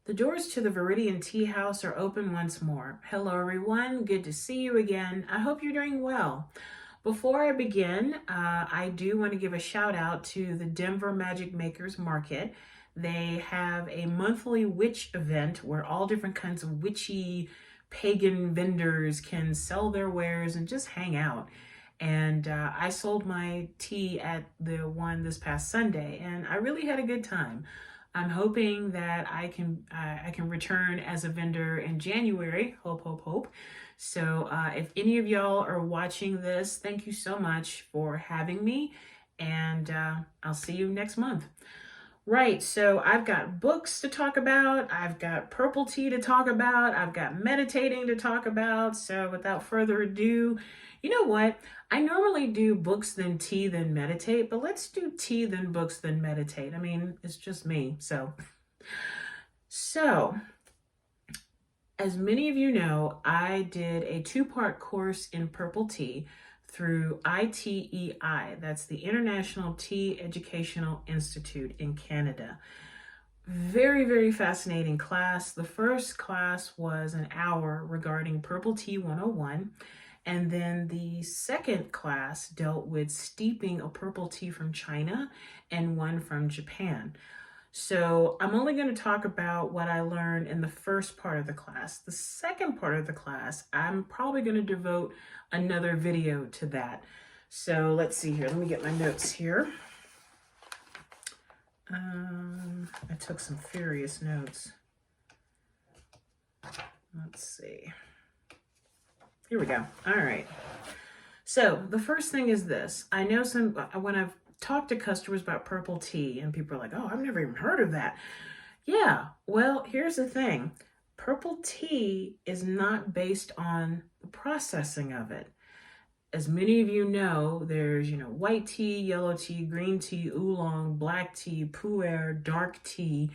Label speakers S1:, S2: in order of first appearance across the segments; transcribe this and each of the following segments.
S1: The doors to the Viridian Tea House are open once more. Hello everyone, good to see you again. I hope you're doing well. Before I begin, I do want to give a shout out to the Denver Magic Makers Market. They have a monthly witch event where all different kinds of witchy pagan vendors can sell their wares and just hang out. And I sold my tea at the one this past Sunday, and I really had a good time. I'm hoping that I can return as a vendor in January. Hope, hope, hope. So if any of y'all are watching this, thank you so much for having me, and I'll see you next month. Right, so I've got books to talk about, I've got purple tea to talk about, I've got meditating to talk about. So without further ado, you know what? I normally do books, then tea, then meditate, but let's do tea, then books, then meditate. I mean, it's just me. So as many of you know, I did a 2-part course in purple tea through ITEI. That's the International Tea Educational Institute in Canada. Very, very fascinating class. The first class was an hour regarding Purple Tea 101. And then the second class dealt with steeping a purple tea from China and one from Japan. So I'm only going to talk about what I learned in the first part of the class. The second part of the class, I'm probably going to devote another video to that. So let's see here. Let me get my notes here. I took some furious notes. Let's see. Here we go. All right. So the first thing is this. I know when I've talked to customers about purple tea and people are like, oh, I've never even heard of that. Yeah, well, here's the thing. Purple tea is not based on the processing of it. As many of you know, there's, white tea, yellow tea, green tea, oolong, black tea, pu'er, dark tea,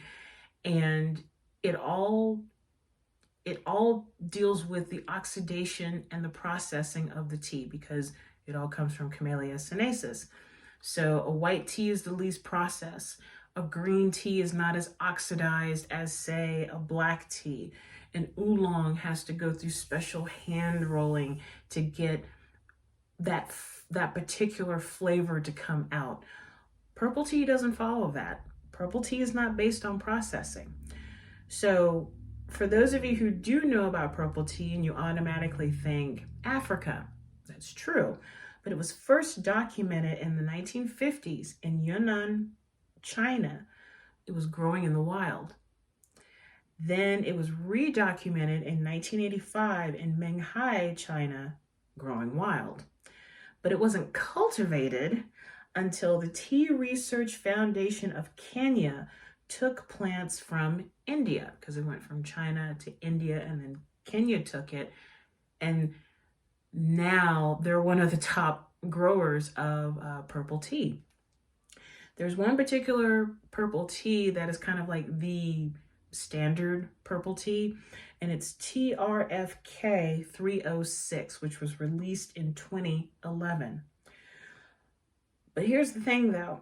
S1: and it all deals with the oxidation and the processing of the tea because it all comes from Camellia sinensis. So a white tea is the least processed. A green tea is not as oxidized as, say, a black tea. An oolong has to go through special hand rolling to get that particular flavor to come out. Purple tea doesn't follow that. Purple tea is not based on processing. So for those of you who do know about purple tea and you automatically think Africa, that's true. But it was first documented in the 1950s in Yunnan, China. It was growing in the wild. Then it was redocumented in 1985 in Menghai, China, growing wild. But it wasn't cultivated until the Tea Research Foundation of Kenya took plants from India, because it went from China to India and then Kenya took it. And now they're one of the top growers of purple tea. There's one particular purple tea that is kind of like the standard purple tea, and it's TRFK 306, which was released in 2011. But here's the thing though,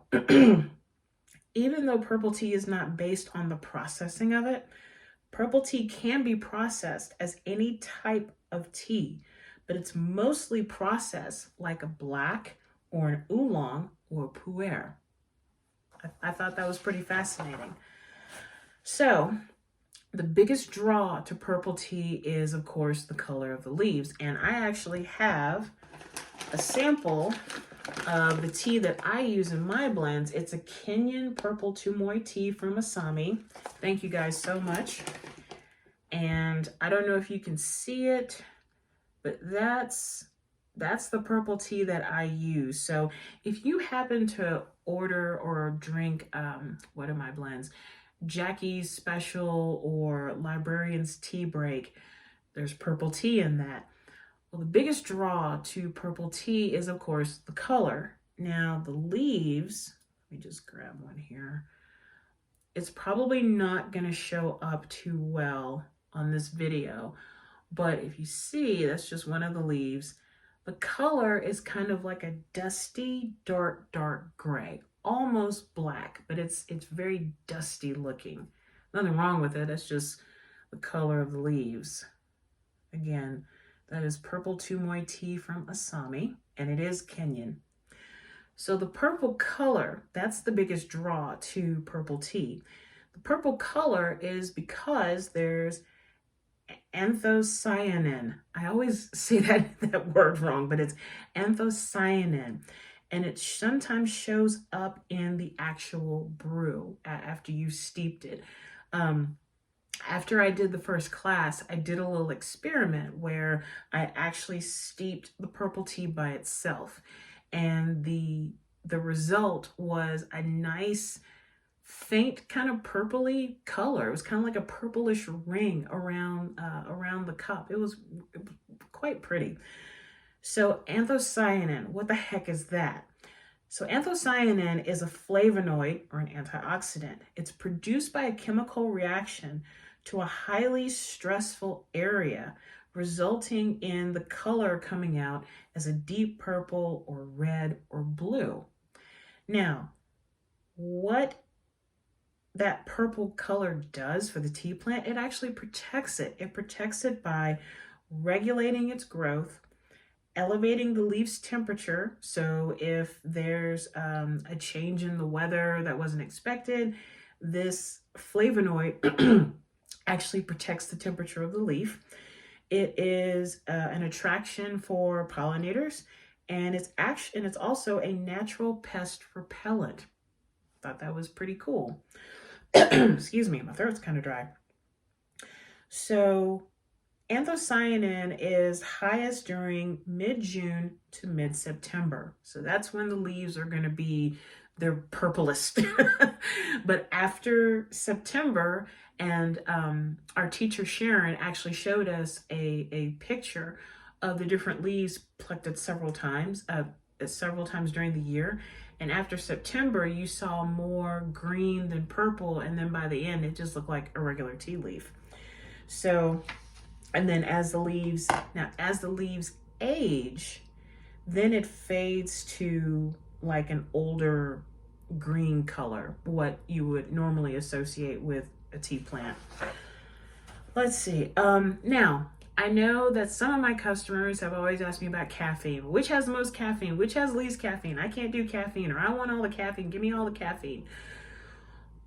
S1: even though purple tea is not based on the processing of it, purple tea can be processed as any type of tea, but it's mostly processed like a black or an oolong or a pu'er. I thought that was pretty fascinating. So the biggest draw to purple tea is, of course, the color of the leaves. And I actually have a sample of the tea that I use in my blends. It's a Kenyan purple tumoy tea from Asami. Thank you guys so much. And I don't know if you can see it, but that's the purple tea that I use. So if you happen to order or drink, what are my blends? Jackie's Special or Librarian's Tea Break, there's purple tea in that. Well, the biggest draw to purple tea is, of course, the color. Now, the leaves, let me just grab one here. It's probably not going to show up too well on this video, but if you see, that's just one of the leaves. The color is kind of like a dusty, dark gray, almost black, but it's very dusty looking. Nothing wrong with it. It's just the color of the leaves. Again, that is purple Tumoy tea from Assami, and it is Kenyan. So the purple color, that's the biggest draw to purple tea. The purple color is because there's anthocyanin. I always say that word wrong, but it's anthocyanin. And it sometimes shows up in the actual brew after you steeped it. After I did the first class, I did a little experiment where I actually steeped the purple tea by itself. And the result was a nice, faint kind of purpley color. It was kind of like a purplish ring around the cup. It was quite pretty. So anthocyanin, what the heck is that? So anthocyanin is a flavonoid or an antioxidant. It's produced by a chemical reaction to a highly stressful area, resulting in the color coming out as a deep purple or red or blue. Now, what that purple color does for the tea plant, it actually protects it. It protects it by regulating its growth, elevating the leaf's temperature. So if there's a change in the weather that wasn't expected, this flavonoid actually protects the temperature of the leaf. It is an attraction for pollinators, and it's also a natural pest repellent. Thought that was pretty cool. Excuse me, my throat's kind of dry. So anthocyanin is highest during mid-June to mid-September. So that's when the leaves are going to be their purplest. But after September, and our teacher Sharon actually showed us a picture of the different leaves plucked several times during the year. And after September, you saw more green than purple, and then by the end, it just looked like a regular tea leaf. So, and then as the leaves age, then it fades to like an older green color, what you would normally associate with a tea plant. Let's see. Now, I know that some of my customers have always asked me about caffeine. Which has the most caffeine? Which has least caffeine? I can't do caffeine, or I want all the caffeine. Give me all the caffeine.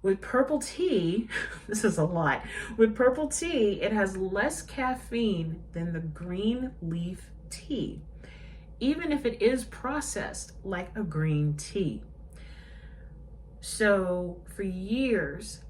S1: With purple tea, this is a lot. With purple tea, it has less caffeine than the green leaf tea, even if it is processed like a green tea. So for years,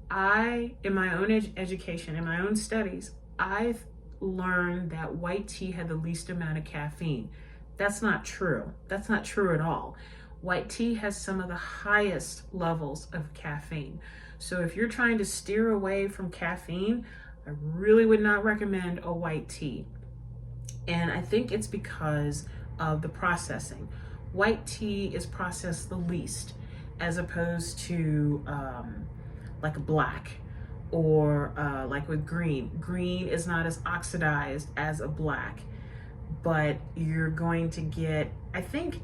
S1: in my own education, in my own studies, I've learned that white tea had the least amount of caffeine. That's not true. That's not true at all. White tea has some of the highest levels of caffeine. So if you're trying to steer away from caffeine, I really would not recommend a white tea. And I think it's because of the processing. White tea is processed the least, as opposed to like black, or like with green. Green is not as oxidized as a black, but you're going to get, I think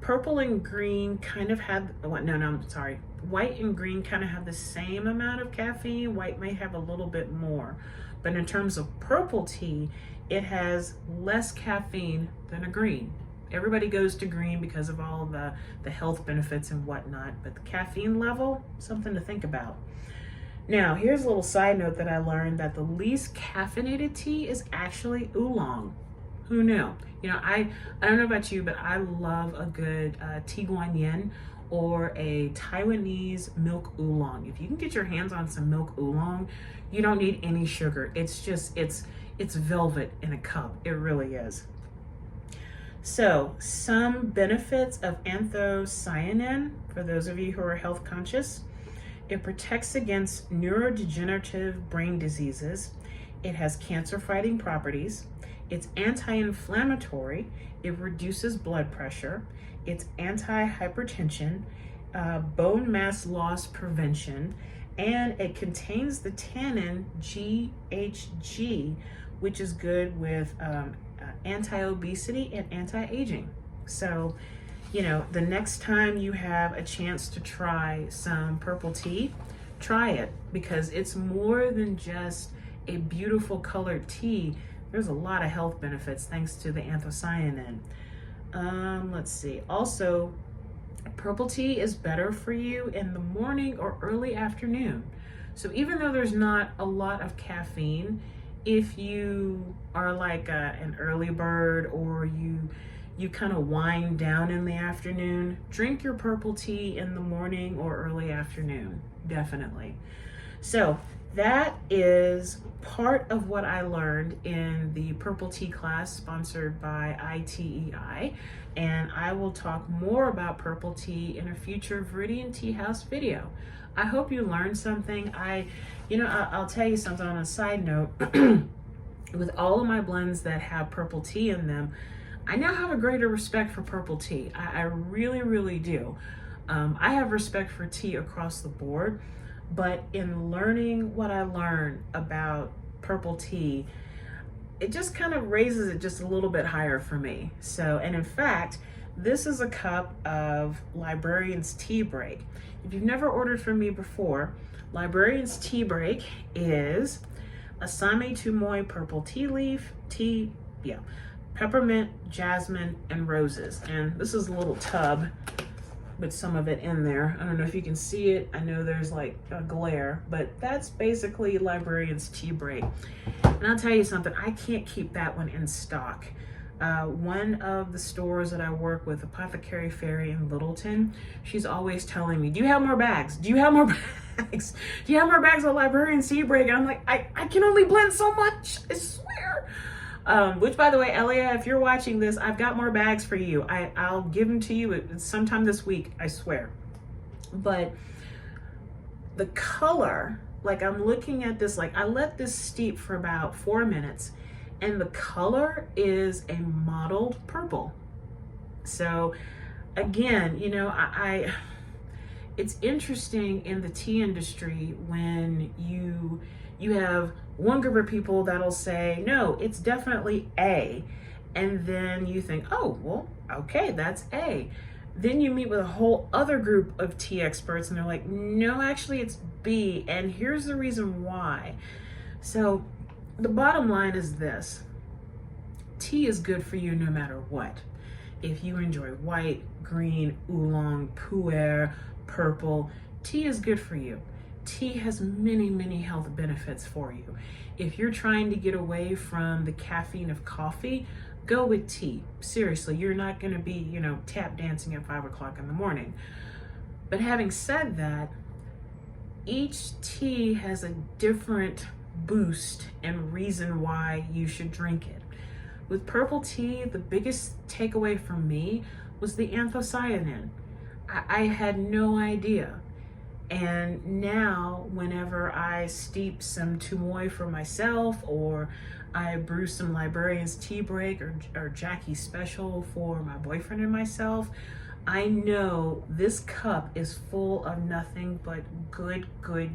S1: purple and green kind of have, white and green kind of have the same amount of caffeine. White may have a little bit more, but in terms of purple tea, it has less caffeine than a green. Everybody goes to green because of all the health benefits and whatnot, but the caffeine level, something to think about. Now, here's a little side note that I learned, that the least caffeinated tea is actually oolong. Who knew? You know, I don't know about you, but I love a good tea guanyin or a Taiwanese milk oolong. If you can get your hands on some milk oolong, you don't need any sugar. It's just, it's velvet in a cup. It really is. So, some benefits of anthocyanin, for those of you who are health conscious: it protects against neurodegenerative brain diseases. It has cancer-fighting properties. It's anti-inflammatory. It reduces blood pressure. It's anti-hypertension, bone mass loss prevention, and it contains the tannin GHG, which is good with anti-obesity and anti-aging. So, you know, the next time you have a chance to try some purple tea, try it, because it's more than just a beautiful colored tea. There's a lot of health benefits thanks to the anthocyanin. Let's see. Also, purple tea is better for you in the morning or early afternoon. So even though there's not a lot of caffeine, if you are like an early bird, or you kind of wind down in the afternoon, drink your purple tea in the morning or early afternoon, definitely. So that is part of what I learned in the purple tea class sponsored by ITEI, and I will talk more about purple tea in a future Viridian Tea House video. I hope you learned something. I'll tell you something on a side note. With all of my blends that have purple tea in them, I now have a greater respect for purple tea. I really, really do. I have respect for tea across the board, but in learning what I learned about purple tea, it just kind of raises it just a little bit higher for me. So, and in fact, this is a cup of Librarian's Tea Break. If you've never ordered from me before, Librarian's Tea Break is Asami Tumoy purple tea leaf, peppermint, jasmine, and roses. And this is a little tub with some of it in there. I don't know if you can see it. I know there's like a glare, but that's basically Librarian's Tea Break. And I'll tell you something, I can't keep that one in stock. One of the stores that I work with, Apothecary Fairy in Littleton, she's always telling me, do you have more bags? Do you have more bags? Do you have more bags of Librarian's Tea Break? And I'm like, I can only blend so much, I swear. Which, by the way, Elia, if you're watching this, I've got more bags for you. I'll give them to you sometime this week, I swear. But the color, like I'm looking at this, like I let this steep for about 4 minutes, and the color is a mottled purple. So again, it's interesting in the tea industry when you have one group of people that'll say, no, it's definitely A. And then you think, oh, well, okay, that's A. Then you meet with a whole other group of tea experts and they're like, no, actually it's B. And here's the reason why. So the bottom line is this: tea is good for you no matter what. If you enjoy white, green, oolong, pu'er, purple, tea is good for you. Tea has many, many health benefits for you. If you're trying to get away from the caffeine of coffee, go with tea. Seriously, you're not going to be, tap dancing at 5 o'clock in the morning. But having said that, each tea has a different boost and reason why you should drink it. With purple tea, the biggest takeaway for me was the anthocyanin. I had no idea. And now whenever I steep some tumoy for myself, or I brew some Librarian's Tea Break or Jackie Special for my boyfriend and myself, I know this cup is full of nothing but good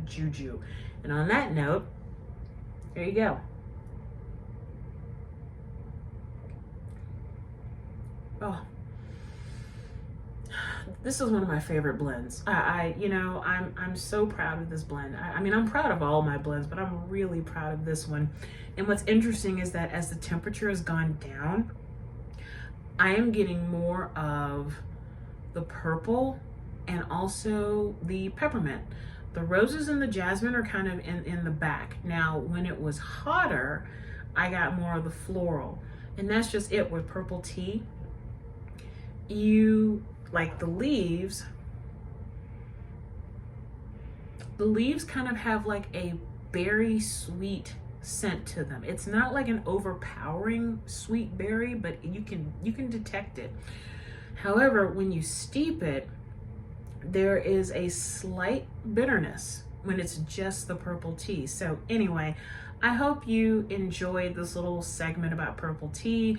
S1: juju. And on that note, there you go. Oh, this is one of my favorite blends. I'm so proud of this blend. I'm proud of all my blends, but I'm really proud of this one. And what's interesting is that as the temperature has gone down, I am getting more of the purple and also the peppermint. The roses and the jasmine are kind of in the back. Now, when it was hotter, I got more of the floral. And that's just it with purple tea. You like the leaves kind of have like a berry sweet scent to them. It's not like an overpowering sweet berry, but you can detect it. However, when you steep it, there is a slight bitterness when it's just the purple tea. So anyway, I hope you enjoyed this little segment about purple tea.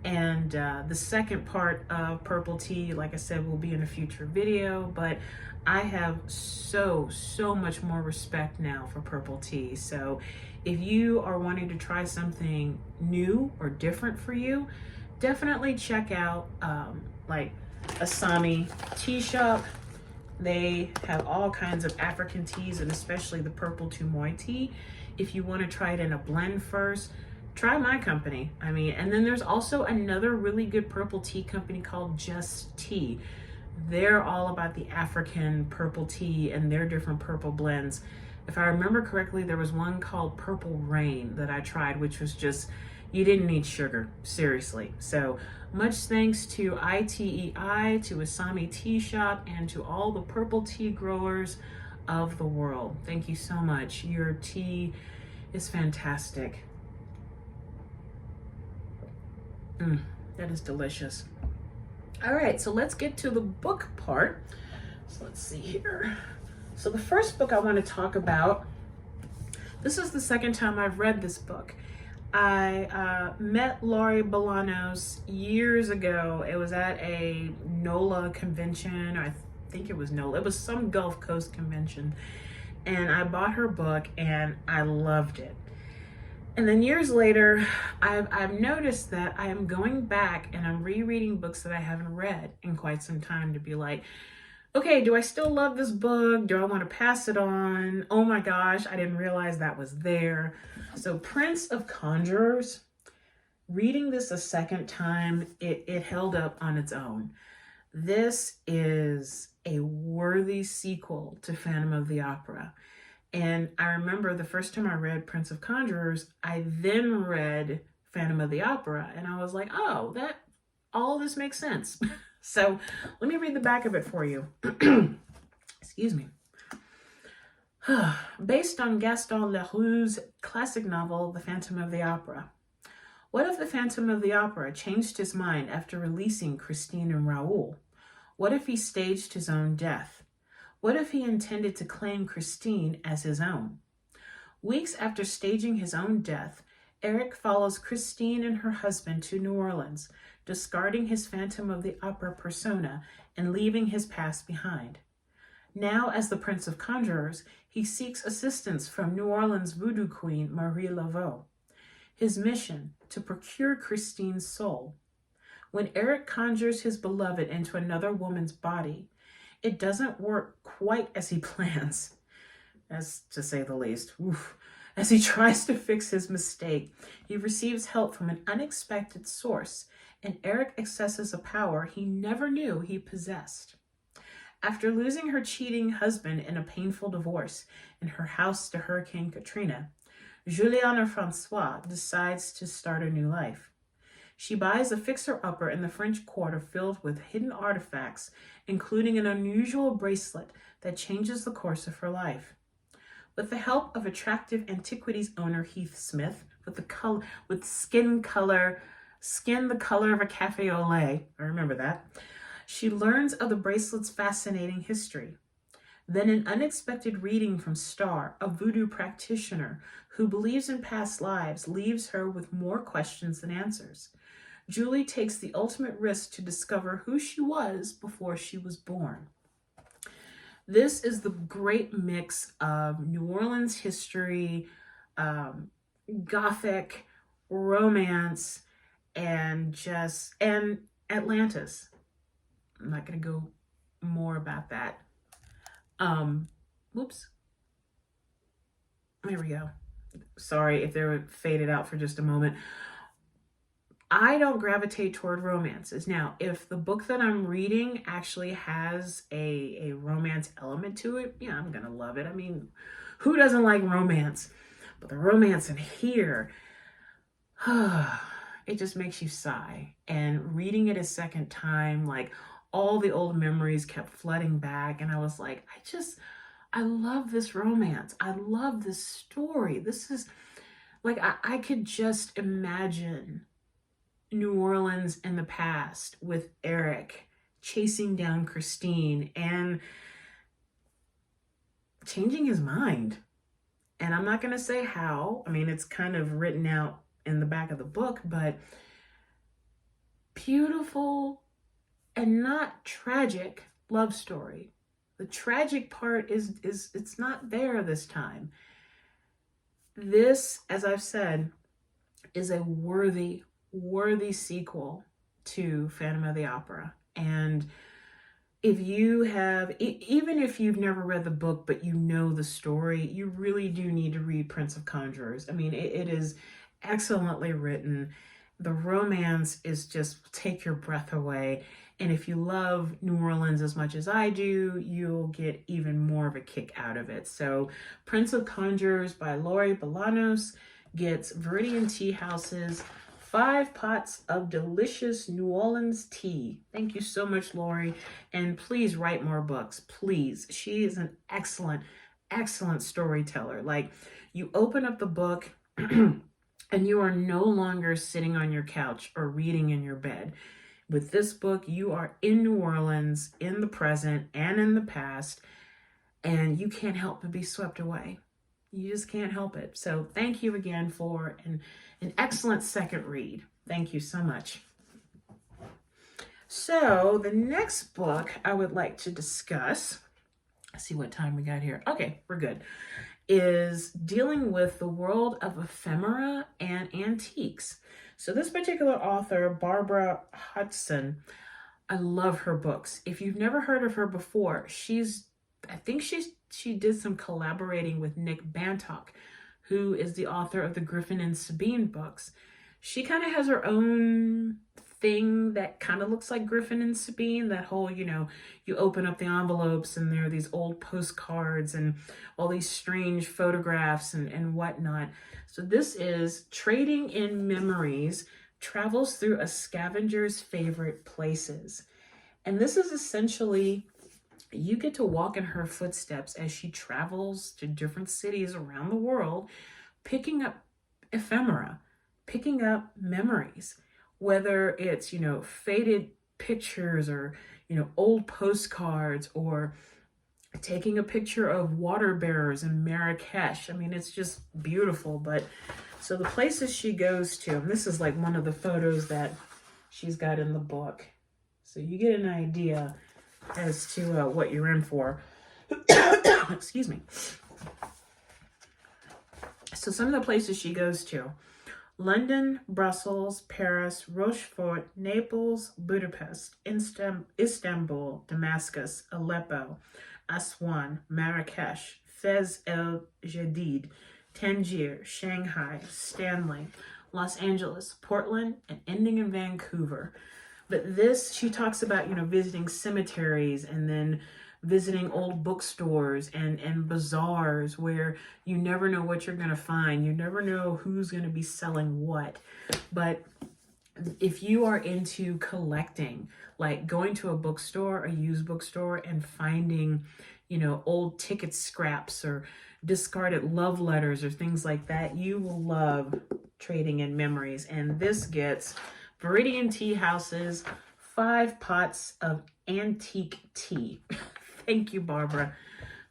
S1: And the second part of purple tea, like I said, will be in a future video, but I have so much more respect now for purple tea. So if you are wanting to try something new or different for you, definitely check out like Asami Tea Shop. They have all kinds of African teas, and especially the purple Tumoy tea. If you want to try it in a blend first, try my company. I mean, and then there's also another really good purple tea company called Just Tea. They're all about the African purple tea and their different purple blends. If I remember correctly, there was one called Purple Rain that I tried, which was just, you didn't need sugar, seriously. So much thanks to ITEI, to Asami Tea Shop, and to all the purple tea growers of the world. Thank you so much. Your tea is fantastic. That is delicious. All right, so let's get to the book part. So let's see here. So the first book I want to talk about, this is the second time I've read this book. I met Laurie Bolanos years ago. It was at a NOLA convention, or I think it was NOLA. It was some Gulf Coast convention. And I bought her book and I loved it. And then years later, I've noticed that I am going back and I'm rereading books that I haven't read in quite some time to be like, okay, do I still love this book? Do I want to pass it on? Oh my gosh, I didn't realize that was there. So Prince of Conjurers, reading this a second time, it held up on its own. This is a worthy sequel to Phantom of the Opera. And I remember the first time I read Prince of Conjurers, I then read Phantom of the Opera, and I was like, oh, all this makes sense. So let me read the back of it for you. Excuse me. Based on Gaston Leroux's classic novel, The Phantom of the Opera. What if the Phantom of the Opera changed his mind after releasing Christine and Raoul? What if he staged his own death? What if he intended to claim Christine as his own? Weeks after staging his own death, Eric follows Christine and her husband to New Orleans, discarding his Phantom of the Opera persona and leaving his past behind. Now, as the Prince of Conjurers, he seeks assistance from New Orleans voodoo queen Marie Laveau. His mission, to procure Christine's soul. When Eric conjures his beloved into another woman's body, it doesn't work quite as he plans, as to say the least. Oof. As he tries to fix his mistake, he receives help from an unexpected source, and Eric accesses a power he never knew he possessed. After losing her cheating husband in a painful divorce in her house to Hurricane Katrina, Juliana Francois decides to start a new life. She buys a fixer-upper in the French Quarter filled with hidden artifacts, including an unusual bracelet that changes the course of her life. With the help of attractive antiquities owner Heath Smith, with skin the color of a cafe au lait, I remember that, she learns of the bracelet's fascinating history. Then an unexpected reading from Star, a voodoo practitioner who believes in past lives, leaves her with more questions than answers. Julie takes the ultimate risk to discover who she was before she was born. This is the great mix of New Orleans history, Gothic, romance, and Atlantis. I'm not going to go more about that. Whoops. There we go. Sorry if they were faded out for just a moment. I don't gravitate toward romances. Now, if the book that I'm reading actually has a romance element to it, yeah, I'm going to love it. I mean, who doesn't like romance? But the romance in here, it just makes you sigh. And reading it a second time, like all the old memories kept flooding back. And I was like, I love this romance. I love this story. This is like, I could just imagine New Orleans in the past with Eric chasing down Christine and changing his mind. And I'm not going to say how. I mean, it's kind of written out in the back of the book, but beautiful and not tragic love story. The tragic part is it's not there this time. This, as I've said, is a worthy sequel to Phantom of the Opera. And if you have, even if you've never read the book, but you know the story, you really do need to read Prince of Conjurers. I mean, it is excellently written. The romance is just take your breath away. And if you love New Orleans as much as I do, you'll get even more of a kick out of it. So Prince of Conjurers by Laurie Bolanos gets Viridian Tea House's 5 pots of delicious New Orleans tea. Thank you so much, Laurie. And please write more books, please. She is an excellent, excellent storyteller. Like, you open up the book and you are no longer sitting on your couch or reading in your bed. With this book, you are in New Orleans, in the present and in the past, and you can't help but be swept away. You just can't help it. So thank you again for an excellent second read. Thank you so much. So the next book I would like to discuss, let's see what time we got here. Okay, we're good, is dealing with the world of ephemera and antiques. So this particular author, Barbara Hodgson, I love her books. If you've never heard of her before, I think she did some collaborating with Nick Bantock, who is the author of the Griffin and Sabine books. She kind of has her own thing that kind of looks like Griffin and Sabine, that whole, you open up the envelopes and there are these old postcards and all these strange photographs and whatnot. So this is Trading in Memories, Travels Through a Scavenger's Favorite Places. And this is essentially, you get to walk in her footsteps as she travels to different cities around the world, picking up ephemera, picking up memories, whether it's, faded pictures or, old postcards, or taking a picture of water bearers in Marrakesh. I mean, it's just beautiful. But so the places she goes to, and this is like one of the photos that she's got in the book. So you get an idea as to what you're in for. Excuse me. So some of the places she goes to: London, Brussels, Paris, Rochefort, Naples, Budapest, Istanbul, Damascus, Aleppo, Aswan, Marrakesh, Fez el Jadid, Tangier, Shanghai, Stanley, Los Angeles, Portland, and ending in Vancouver. But this, she talks about, visiting cemeteries and then visiting old bookstores and bazaars where you never know what you're going to find. You never know who's going to be selling what. But if you are into collecting, like going to a bookstore, a used bookstore, and finding, old ticket scraps or discarded love letters or things like that, you will love Trading in Memories. And this gets Viridian Tea House's 5 pots of antique tea. Thank you, Barbara.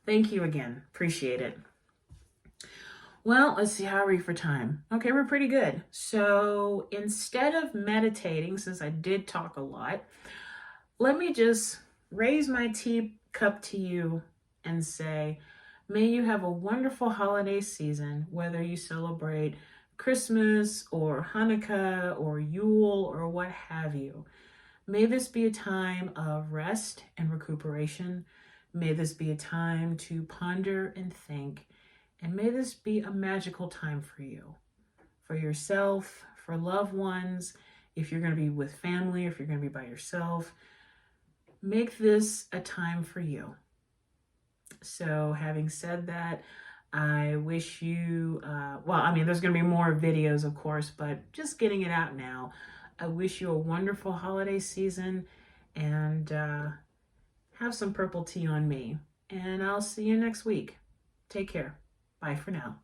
S1: Thank you again. Appreciate it. Well, let's see how I read for time. Okay, we're pretty good. So instead of meditating, since I did talk a lot, let me just raise my tea cup to you and say, may you have a wonderful holiday season, whether you celebrate Christmas or Hanukkah or Yule or what have you. May this be a time of rest and recuperation. May this be a time to ponder and think. And may this be a magical time for you, for yourself, for loved ones. If you're going to be with family, if you're going to be by yourself, make this a time for you. So having said that, I wish you, there's going to be more videos, of course, but just getting it out now. I wish you a wonderful holiday season, and have some purple tea on me. And I'll see you next week. Take care. Bye for now.